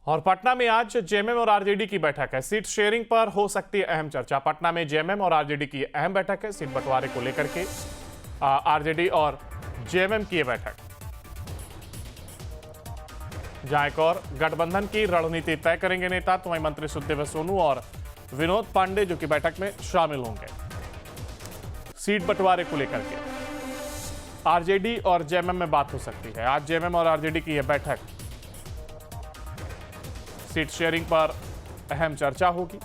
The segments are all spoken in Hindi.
और पटना में आज जेएमएम और आरजेडी की बैठक है। सीट शेयरिंग पर हो सकती है अहम चर्चा। पटना में जेएमएम और आरजेडी की अहम बैठक है। सीट बंटवारे को लेकर के आरजेडी और जेएमएम की बैठक, जहां एक और गठबंधन की रणनीति तय करेंगे नेता। तो वहीं मंत्री सुखदेव सोनू और विनोद पांडे जो कि बैठक में शामिल होंगे। सीट बंटवारे को लेकर के आरजेडी और जेएमएम में बात हो सकती है। आज जेएमएम और आरजेडी की यह बैठक, सीट शेयरिंग पर अहम चर्चा होगी।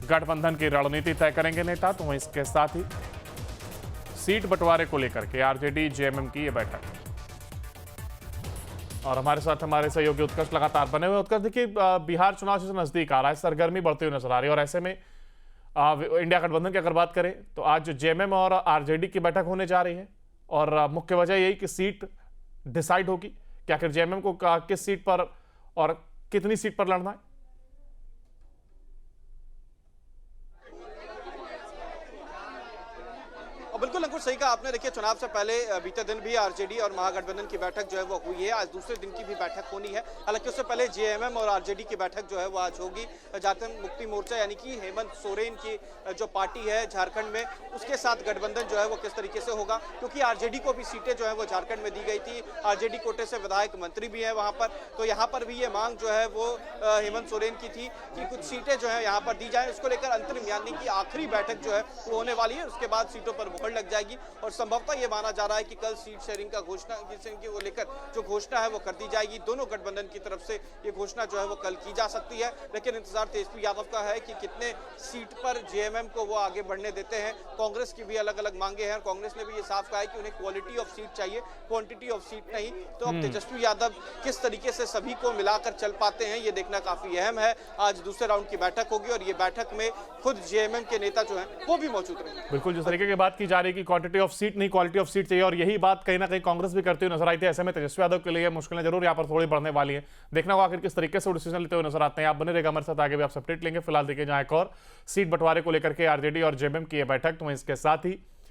गठबंधन की रणनीति तय करेंगे नेता। तो वहीं इसके साथ ही सीट बंटवारे को लेकर के आरजेडी जेएमएम की यह बैठक। और हमारे साथ हमारे सहयोगी उत्कर्ष लगातार बने हुए। उत्कर्ष, देखिए बिहार चुनाव से नजदीक आ रहा है, सरगर्मी बढ़ती हुई नजर आ रही है और ऐसे में इंडिया गठबंधन की अगर बात करें तो आज जेएमएम और आरजेडी की बैठक होने जा रही है और मुख्य वजह यही कि सीट डिसाइड होगी कि आखिर जेएमएम को किस सीट पर और कितनी सीट पर लड़ना है। और बिल्कुल अंकुर, सही कहा आपने। देखिए, चुनाव से पहले बीते दिन भी आरजेडी और महागठबंधन की बैठक जो है वो हुई है। आज दूसरे दिन की भी बैठक होनी है। हालांकि उससे पहले जेएमएम और आरजेडी की बैठक जो है वो आज होगी। झारखंड मुक्ति मोर्चा यानी कि हेमंत सोरेन की जो पार्टी है झारखंड में, उसके साथ गठबंधन जो है वो किस तरीके से होगा, क्योंकि आरजेडी को भी सीटें जो है वो झारखंड में दी गई थी। आरजेडी कोटे से विधायक मंत्री भी है वहां पर, तो यहाँ पर भी ये मांग जो है वो हेमंत सोरेन की थी कि कुछ सीटें जो है यहाँ पर दी जाए। उसको लेकर अंतरिम यानी कि आखिरी बैठक जो है वो होने वाली है। उसके बाद सीटों पर मुहर लग जाएगी और संभवतः ये माना जा रहा है कि कल सीट शेयरिंग का घोषणा को लेकर जो घोषणा है वो कर दी जाएगी। दोनों गठबंधन की तरफ से ये घोषणा जो है वो कल की जा सकती है। लेकिन इंतजार तेजस्वी यादव का है कि कितने सीट पर जेएमएम को वो आगे बढ़ने देते हैं। कांग्रेस की भी अलग अलग मांगे हैं और कांग्रेस ने भी ये साफ कहा है कि उन्हें क्वालिटी ऑफ सीट चाहिए, क्वांटिटी ऑफ सीट नहीं। तो अब तेजस्वी यादव किस तरीके से सभी को मिलाकर चल पाते हैं, ये देखना काफी अहम है। आज दूसरे राउंड की बैठक होगी और ये बैठक में खुद जेएमएम के नेता जो है वो भी मौजूद रहेंगे। बिल्कुल, जिस तरीके की बात की जा रही है कि क्वांटिटी ऑफ सीट नहीं क्वालिटी ऑफ सीट चाहिए, और यही बात कहीं ना कहीं कांग्रेस भी करती हुई नजर आई थी। ऐसे में तेजस्वी यादव के लिए मुश्किलें जरूर यहाँ पर थोड़ी बढ़ने वाली है। देखना होगा आखिर किस तरीके से वो डिसीजन लेते हुए नजर आते हैं। आप बने रहेगा हमारे साथ, आगे भी आप अपडेट लेंगे। फिलहाल देखिए जहां एक और सीट बंटवारे को लेकर के आरजेडी और जेएमएम की यह बैठक, तो इसके साथ ही